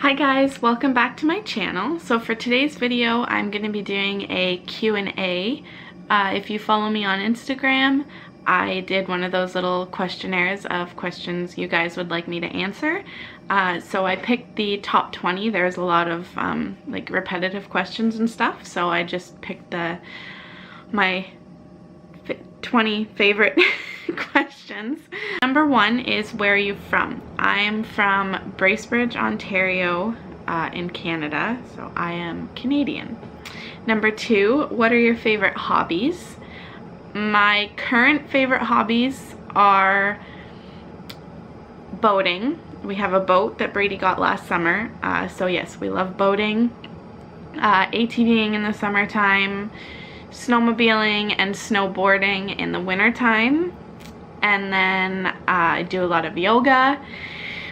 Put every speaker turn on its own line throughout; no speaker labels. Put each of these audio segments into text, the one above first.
Hi guys, welcome back to my channel. So for today's video, I'm going to be doing a Q&A. If you follow me on Instagram, I did one of those little questionnaires of questions you guys would like me to answer. So I picked the top 20. There's a lot of like repetitive questions and stuff, so I just picked my 20 favorite questions. Number 1 is, where are you from? I'm from Bracebridge, Ontario, in Canada, so I am Canadian. Number 2, what are your favorite hobbies? My current favorite hobbies are boating. We have a boat that Brady got last summer, so yes, we love boating, ATVing in the summertime, snowmobiling and snowboarding in the wintertime, and then I do a lot of yoga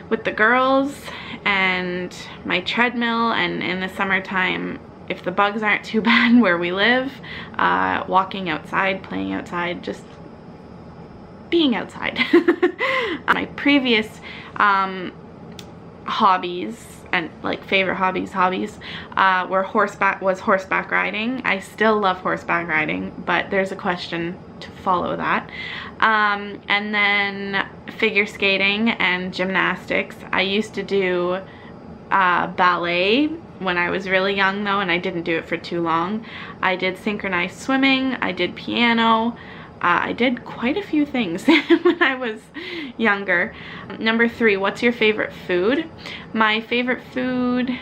with the girls and my treadmill, and in the summertime, if the bugs aren't too bad where we live, walking outside, playing outside, just being outside. My previous hobbies and like favorite hobbies were horseback riding. I still love horseback riding, but there's a question to follow that. And then figure skating and gymnastics. I used to do ballet when I was really young though, and I didn't do it for too long. I did synchronized swimming, I did piano, I did quite a few things when I was younger. Number 3, what's your favorite food? My favorite food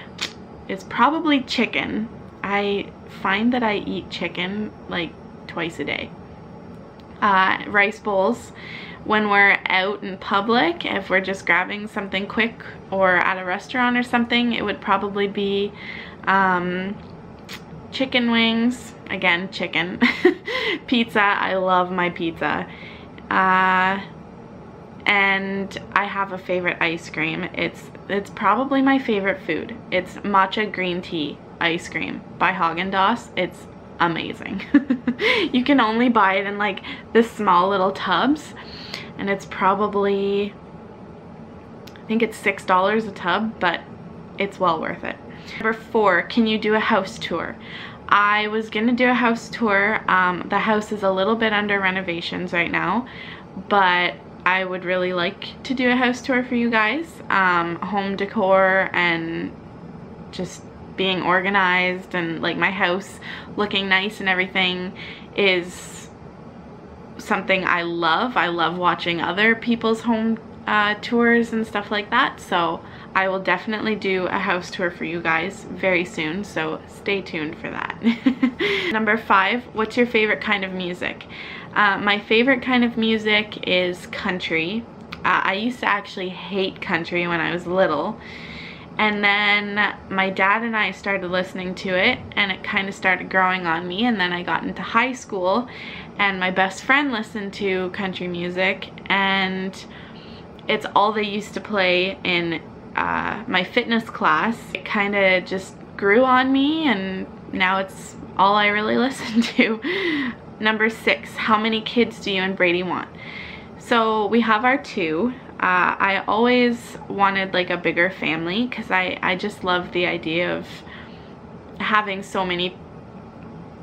is probably chicken. I find that I eat chicken like twice a day. Rice bowls. When we're out in public, if we're just grabbing something quick or at a restaurant or something, it would probably be chicken wings. Again, chicken. Pizza. I love my pizza. And I have a favorite ice cream. It's probably my favorite food. It's matcha green tea ice cream by Haagen-Dazs. It's amazing. You can only buy it in like this small little tubs, and it's probably, I think it's $6 a tub, but it's well worth it. Number 4, can you do a house tour? I was gonna do a house tour. The house is a little bit under renovations right now, but I would really like to do a house tour for you guys. Home decor and just being organized and like my house looking nice and everything is something I love. I love watching other people's home tours and stuff like that, so I will definitely do a house tour for you guys very soon, so stay tuned for that. Number 5, what's your favorite kind of music? My favorite kind of music is country. I used to actually hate country when I was little, and then my dad and I started listening to it, and it kind of started growing on me, and then I got into high school, and my best friend listened to country music, and it's all they used to play in my fitness class. It kind of just grew on me, and now it's all I really listen to. Number 6, how many kids do you and Brady want? So we have our 2. I always wanted like a bigger family because I just love the idea of having so many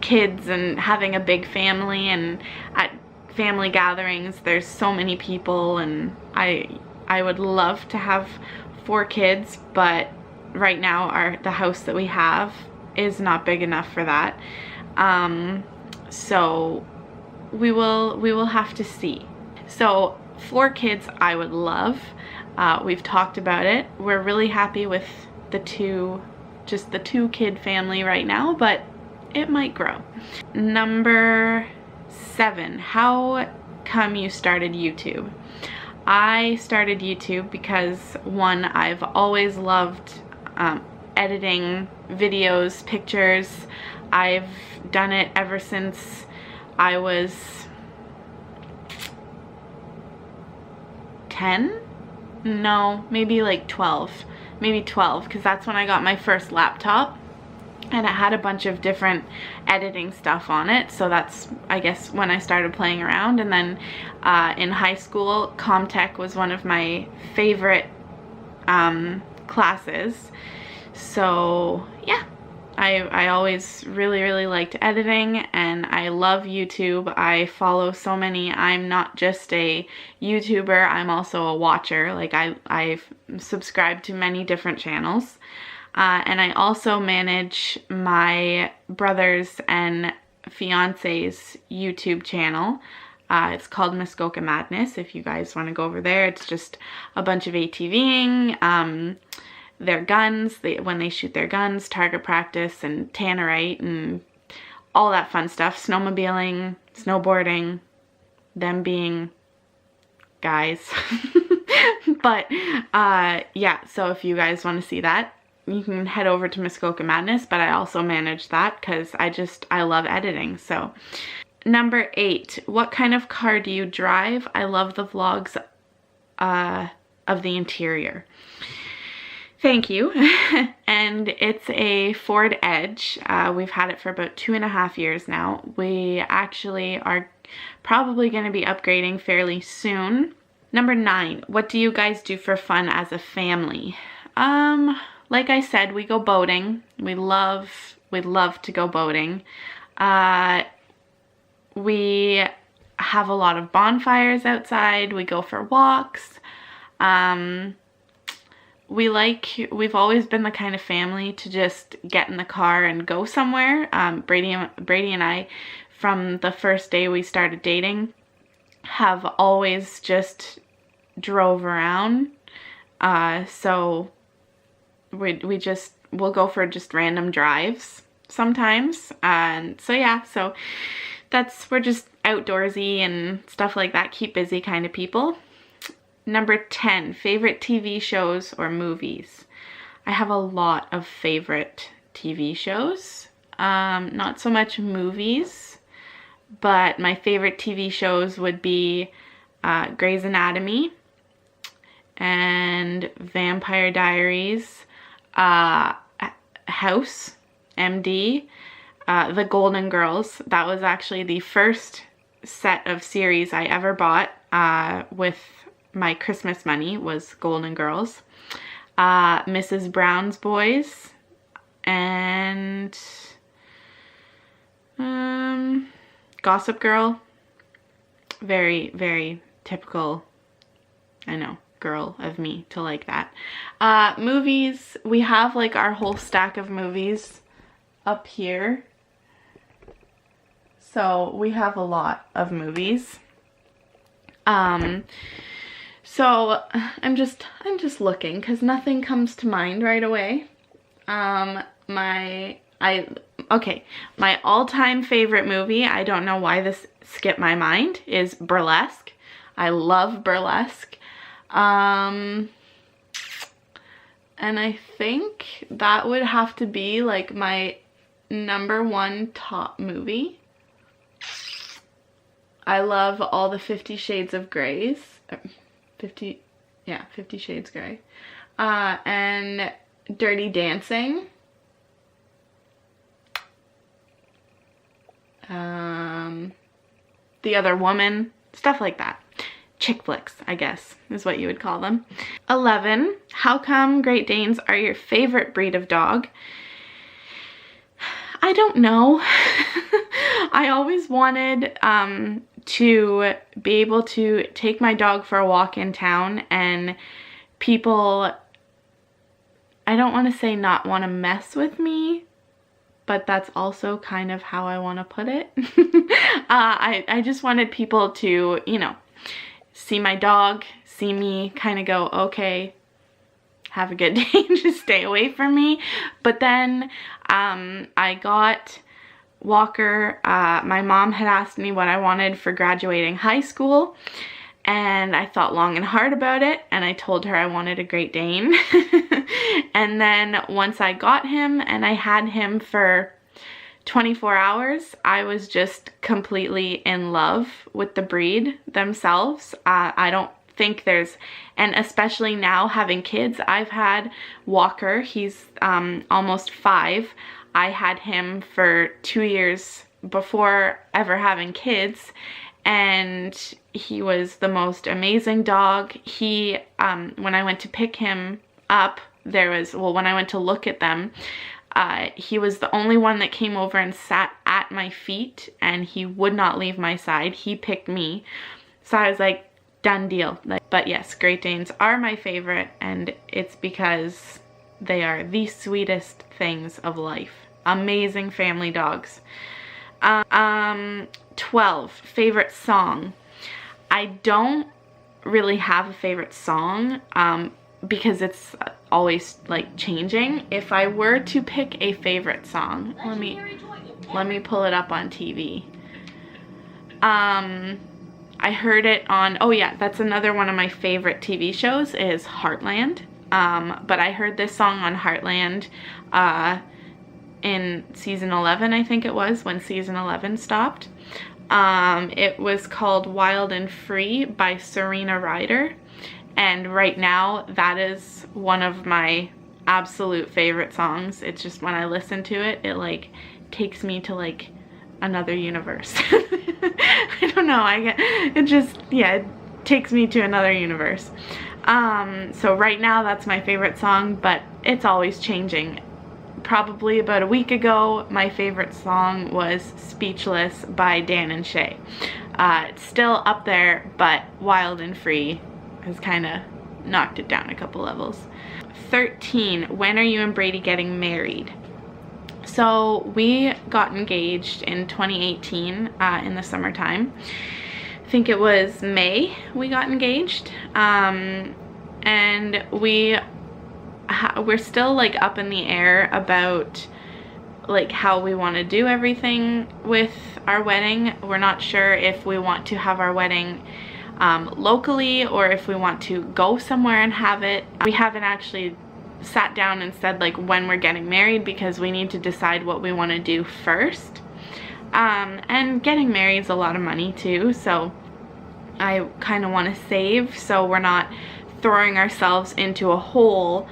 kids and having a big family, and at family gatherings there's so many people, and I would love to have 4 kids, but right now the house that we have is not big enough for that. So we will have to see. So 4 kids I would love. We've talked about it. We're really happy with just the 2 kid family right now, but it might grow. Number 7, how come you started YouTube? I started YouTube because 1, I've always loved editing videos, pictures. I've done it ever since I was 10? No, maybe like 12. Maybe 12, because that's when I got my first laptop, and it had a bunch of different editing stuff on it, so that's, I guess, when I started playing around. And then in high school, Comtech was one of my favorite classes. So yeah, I always really liked editing, and I love YouTube. I follow so many. I'm not just a YouTuber, I'm also a watcher. Like I've subscribed to many different channels. And I also manage my brother's and fiance's YouTube channel. It's called Muskoka Madness, if you guys want to go over there. It's just a bunch of ATVing, their guns, when they shoot their guns, target practice, and tannerite, and all that fun stuff. Snowmobiling, snowboarding, them being guys. But yeah, so if you guys want to see that, you can head over to Muskoka Madness, but I also manage that because I love editing. So number 8, what kind of car do you drive? I love the vlogs of the interior. Thank you. And it's a Ford Edge. We've had it for about 2.5 years now. We actually are probably going to be upgrading fairly soon. Number 9, what do you guys do for fun as a family? Like I said, we go boating. We love to go boating. We have a lot of bonfires outside. We go for walks. We've always been the kind of family to just get in the car and go somewhere. Brady and I, from the first day we started dating, have always just drove around. So we'll go for just random drives sometimes. And so yeah, so we're just outdoorsy and stuff like that, keep busy kind of people. Number 10, favorite TV shows or movies. I have a lot of favorite TV shows. Not so much movies, but my favorite TV shows would be Grey's Anatomy and Vampire Diaries, House, MD, The Golden Girls. That was actually the first set of series I ever bought with my Christmas money, was Golden Girls. Mrs. Brown's Boys, and Gossip Girl. Very typical, I know, girl of me to like that. Movies, we have like our whole stack of movies up here. So we have a lot of movies. So I'm just looking because nothing comes to mind right away. My all-time favorite movie, I don't know why this skipped my mind, is Burlesque. I love Burlesque. And I think that would have to be like my number 1 top movie. I love all the 50 Shades of Greys. 50 Shades Grey. And Dirty Dancing. The Other Woman. Stuff like that. Chick flicks, I guess, is what you would call them. 11. How come Great Danes are your favorite breed of dog? I don't know. I always wanted to be able to take my dog for a walk in town, and people, I don't want to say not want to mess with me, but that's also kind of how I want to put it. I just wanted people to, you know, see my dog, see me, kind of go, okay, have a good day, just stay away from me. But then I got Walker. My mom had asked me what I wanted for graduating high school, and I thought long and hard about it, and I told her I wanted a Great Dane. And then once I got him and I had him for 24 hours, I was just completely in love with the breed themselves. I don't think there's, and especially now having kids, I've had Walker, he's almost 5. I had him for 2 years before ever having kids, and he was the most amazing dog. He, when I went to pick him up when I went to look at them, he was the only one that came over and sat at my feet, and he would not leave my side. He picked me. So I was like, done deal. But yes, Great Danes are my favorite, and it's because they are the sweetest things of life. Amazing family dogs. 12, favorite song. I don't really have a favorite song because it's always like changing. If I were to pick a favorite song, let me pull it up on TV. I heard it on, oh yeah, that's another one of my favorite TV shows is Heartland. But I heard this song on Heartland in season 11, I think it was, when season 11 stopped. It was called Wild and Free by Serena Ryder, and right now that is one of my absolute favorite songs. It's just when I listen to it, it like takes me to like another universe. I don't know, it takes me to another universe. So right now that's my favorite song, but it's always changing. Probably about a week ago, my favorite song was Speechless by Dan and Shay. It's still up there, but Wild and Free has kind of knocked it down a couple levels. 13, when are you and Brady getting married? So we got engaged in 2018 in the summertime. I think it was May we got engaged, and we're still like up in the air about like how we want to do everything with our wedding. We're not sure if we want to have our wedding locally or if we want to go somewhere and have it. We haven't actually sat down and said like when we're getting married because we need to decide what we want to do first. And getting married is a lot of money too, so I kind of want to save so we're not throwing ourselves into a hole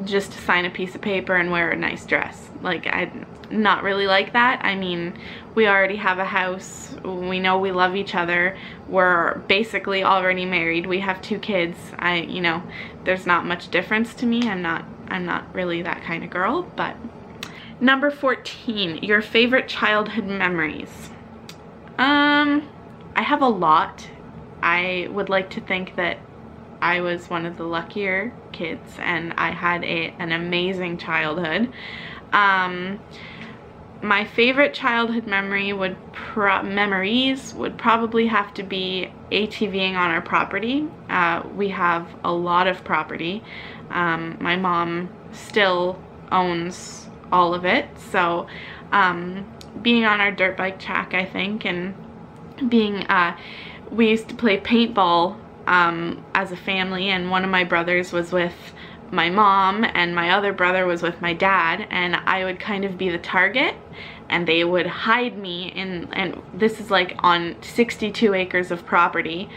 just to sign a piece of paper and wear a nice dress. Like, I'm not really like that. I mean, we already have a house, we know we love each other, we're basically already married, we have 2 kids. You know, there's not much difference to me. I'm not really that kind of girl. But number 14, your favorite childhood memories. I have a lot. I would like to think that I was one of the luckier kids and I had an amazing childhood. My favorite childhood memories would probably have to be ATVing on our property. We have a lot of property. My mom still owns all of it, so being on our dirt bike track, I think, and being we used to play paintball as a family, and one of my brothers was with my mom and my other brother was with my dad, and I would kind of be the target and they would hide me in, and this is like on 62 acres of property,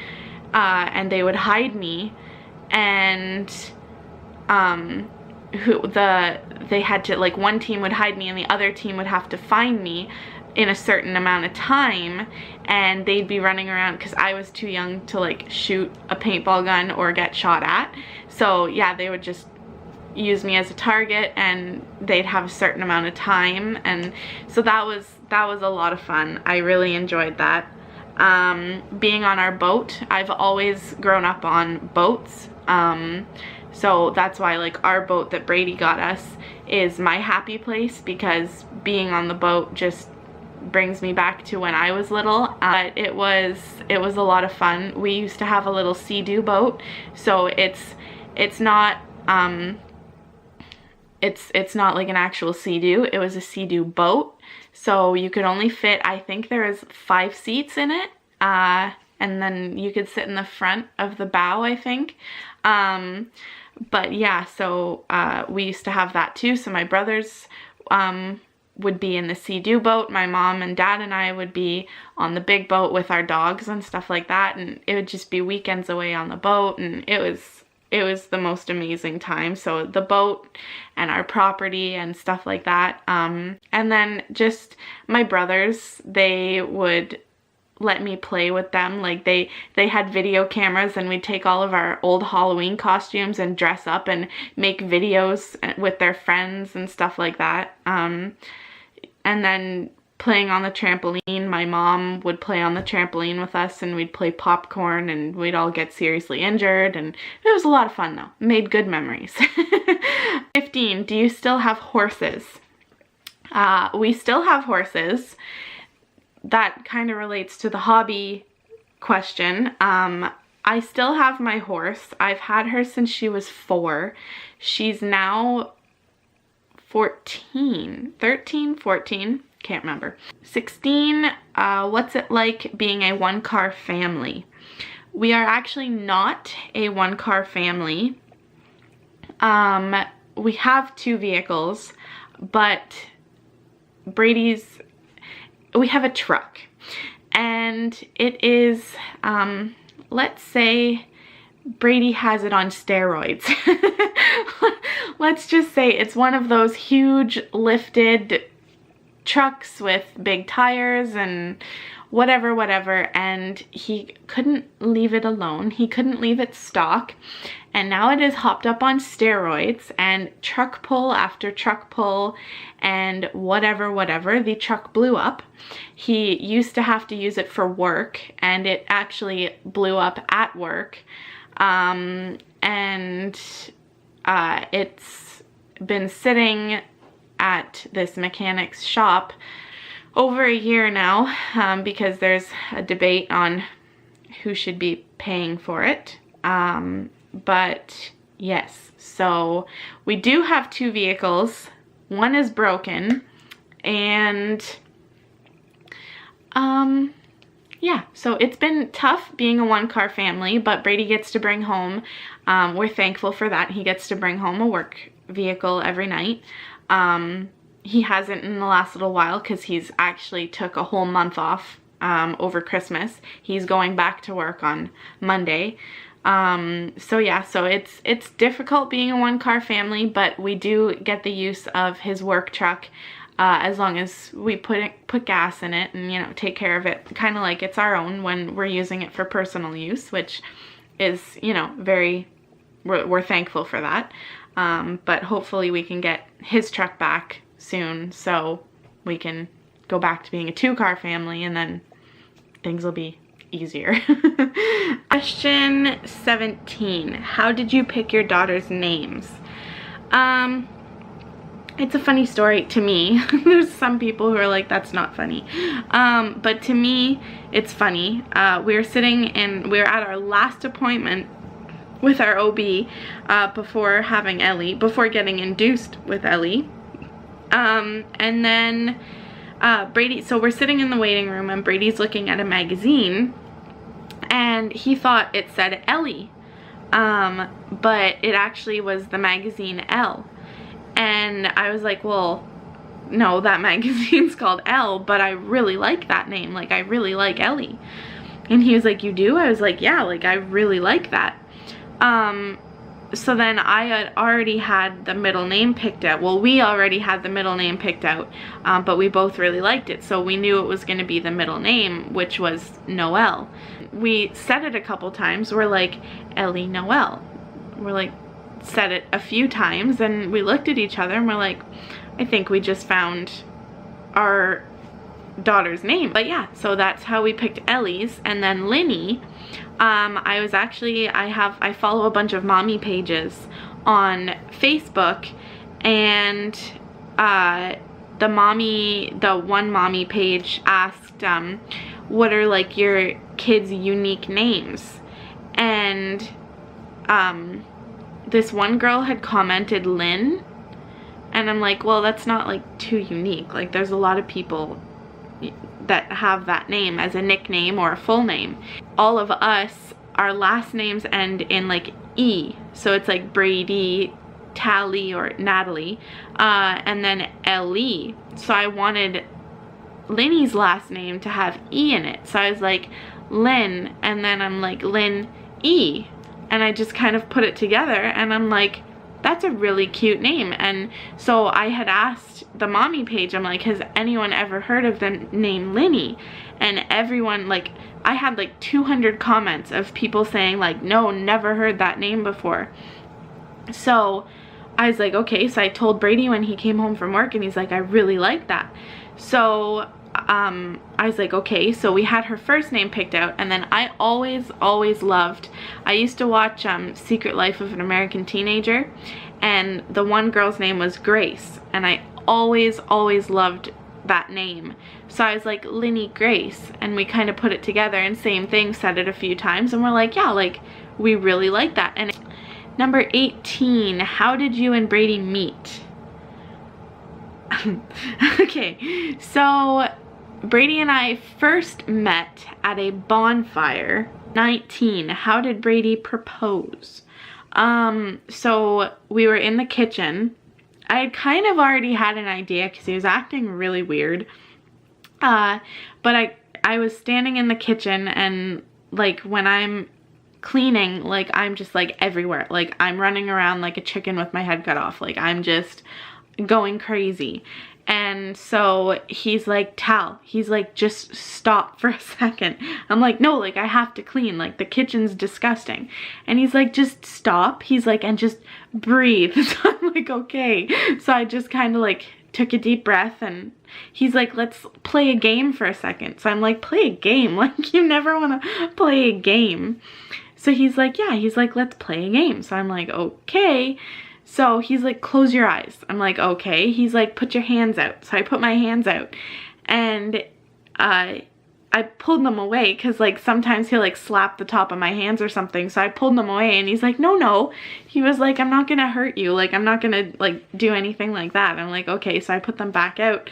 and they would hide me, and they had to, like, one team would hide me and the other team would have to find me in a certain amount of time, and they'd be running around because I was too young to like shoot a paintball gun or get shot at. So yeah, they would just use me as a target and they'd have a certain amount of time, and so that was a lot of fun. I really enjoyed that. Being on our boat, I've always grown up on boats, so that's why like our boat that Brady got us is my happy place, because being on the boat just brings me back to when I was little. But it was a lot of fun. We used to have a little Sea-Doo boat, so it's not it's not like an actual Sea-Doo. It was a Sea-Doo boat, so you could only fit, I think there was 5 seats in it, and then you could sit in the front of the bow, I think. But yeah, so we used to have that too. So my brothers would be in the Sea-Doo boat, my mom and dad and I would be on the big boat with our dogs and stuff like that, and it would just be weekends away on the boat, and it was the most amazing time. So the boat and our property and stuff like that, and then just my brothers, they would let me play with them. Like they had video cameras, and we'd take all of our old Halloween costumes and dress up and make videos with their friends and stuff like that. And then playing on the trampoline, my mom would play on the trampoline with us, and we'd play popcorn, and we'd all get seriously injured, and it was a lot of fun though. Made good memories. 15, do you still have horses? We still have horses. That kind of relates to the hobby question. I still have my horse. I've had her since she was 4. She's now 13, 14, can't remember. 16, what's it like being a one-car family? We are actually not a one-car family. We have 2 vehicles, but we have a truck, and it is, let's say Brady has it on steroids. Let's just say it's one of those huge lifted trucks with big tires and whatever, and he couldn't leave it alone. He couldn't leave it stock, and now it is hopped up on steroids, and truck pull after truck pull and whatever, the truck blew up. He used to have to use it for work, and it actually blew up at work. It's been sitting at this mechanic's shop over a year now, because there's a debate on who should be paying for it. But yes, so we do have 2 vehicles. One is broken, and yeah, so it's been tough being a one-car family, but Brady gets to bring home, we're thankful for that. He gets to bring home a work vehicle every night. He hasn't in the last little while because he's actually took a whole month off over Christmas. He's going back to work on Monday. So yeah, so it's difficult being a one-car family, but we do get the use of his work truck as long as we put gas in it and, you know, take care of it kind of like it's our own when we're using it for personal use, which is, you know, we're thankful for that. But hopefully we can get his truck back soon so we can go back to being a 2-car family, and then things will be easier. Question 17. How did you pick your daughter's names? It's a funny story to me. There's some people who are like, that's not funny. But to me, it's funny. We were at our last appointment with our OB before having Ellie, before getting induced with Ellie. And then Brady, so we're sitting in the waiting room, and Brady's looking at a magazine, and he thought it said Ellie, but it actually was the magazine Elle. And I was like, well, no, that magazine's called Elle, but I really like that name. Like, I really like Ellie. And he was like, you do? I was like, yeah, like, I really like that. So then I had already had the middle name picked out. Well, we already had the middle name picked out, but we both really liked it. So we knew it was going to be the middle name, which was Noelle. We said it a couple times. We're like, Ellie Noelle. We're like, said it a few times, and we looked at each other and we're like, I think we just found our daughter's name. But yeah, so that's how we picked Ellie's. And then Linny, I follow a bunch of mommy pages on Facebook, and the one mommy page asked, what are like your kids' unique names? And this one girl had commented Lynn, and I'm like, well, that's not like too unique. Like, there's a lot of people that have that name as a nickname or a full name. All of us, our last names end in like E, so it's like Brady, Tally, or Natalie, and then Ellie. So I wanted Linny's last name to have E in it, so I was like Lynn, and then I'm like Lynn E, and I just kind of put it together, and I'm like, that's a really cute name. And so I had asked the mommy page, I'm like, has anyone ever heard of the name Linny? And everyone, like, I had like 200 comments of people saying like, no, never heard that name before. So I was like, okay. So I told Brady when he came home from work, and he's like, I really like that. So I was like, okay. So we had her first name picked out, and then I always loved, I used to watch Secret Life of an American Teenager, and the one girl's name was Grace, and I always loved that name. So I was like, Linny Grace, and we kind of put it together, and same thing, said it a few times, and we're like, yeah, like, we really like that. And number 18, how did you and Brady meet? Okay, so Brady and I first met at a bonfire. 19, how did Brady propose? So we were in the kitchen. I had kind of already had an idea because he was acting really weird. But I was standing in the kitchen, and like when I'm cleaning, like I'm just like everywhere. Like I'm running around like a chicken with my head cut off. Like I'm just going crazy. And so he's like, Tal, he's like, just stop for a second. I'm like, no, like I have to clean, like the kitchen's disgusting. And he's like, just stop. He's like, and just breathe. So I'm like, okay. So I just kind of like took a deep breath, and he's like, let's play a game for a second. So I'm like, play a game? Like you never want to play a game. So he's like, yeah, he's like, let's play a game. So I'm like, okay. So he's like, close your eyes. I'm like, okay. He's like, put your hands out. So I put my hands out, and I pulled them away because like sometimes he'll like slap the top of my hands or something. So I pulled them away, and he's like, no. He was like, I'm not gonna hurt you. Like I'm not gonna like do anything like that. I'm like, okay. So I put them back out,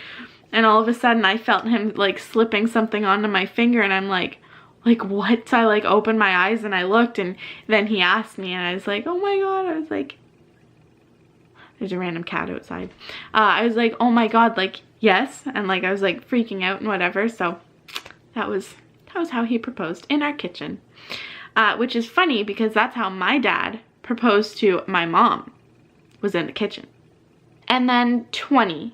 and all of a sudden I felt him like slipping something onto my finger, and I'm like what? So I like opened my eyes and I looked, and then he asked me, and I was like, oh my God. I was like, there's a random cat outside. I was like, oh my God, like, yes. And like, I was like freaking out and whatever. So that was how he proposed, in our kitchen. Which is funny because that's how my dad proposed to my mom, was in the kitchen. And then 20,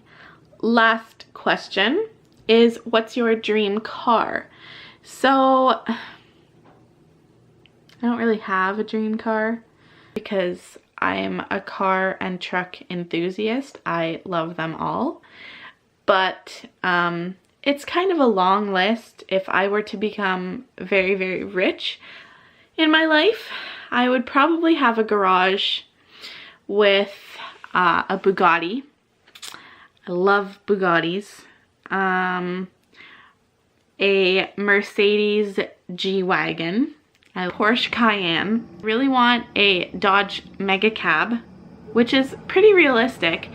last question is, what's your dream car? So I don't really have a dream car because I'm a car and truck enthusiast. I love them all. But it's kind of a long list. If I were to become very rich in my life, I would probably have a garage with a Bugatti. I love Bugattis. A Mercedes G-Wagon. A Porsche Cayenne. Really want a Dodge Mega Cab, which is pretty realistic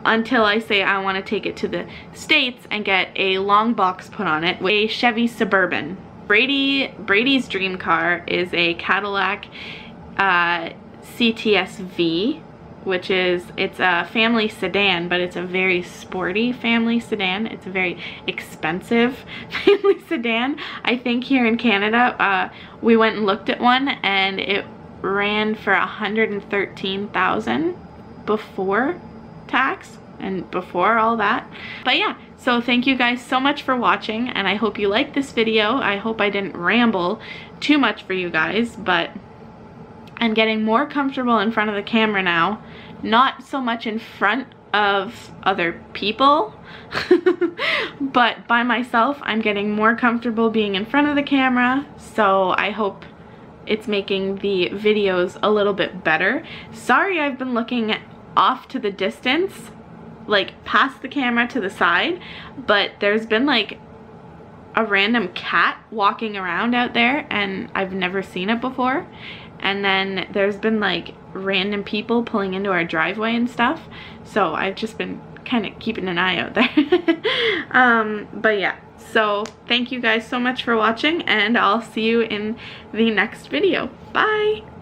until I say I want to take it to the States and get a long box put on it with a Chevy Suburban. Brady's dream car is a Cadillac CTS-V, which is, it's a family sedan, but it's a very sporty family sedan. It's a very expensive family sedan. I think here in Canada, we went and looked at one, and it ran for $113,000 before tax and before all that. But yeah, so thank you guys so much for watching, and I hope you liked this video. I hope I didn't ramble too much for you guys, but I'm getting more comfortable in front of the camera now. Not so much in front of other people, but by myself. I'm getting more comfortable being in front of the camera, so I hope it's making the videos a little bit better. Sorry I've been looking off to the distance, like past the camera to the side, but there's been like a random cat walking around out there, and I've never seen it before. And then there's been like random people pulling into our driveway and stuff. So I've just been kind of keeping an eye out there. But yeah, so thank you guys so much for watching, and I'll see you in the next video. Bye!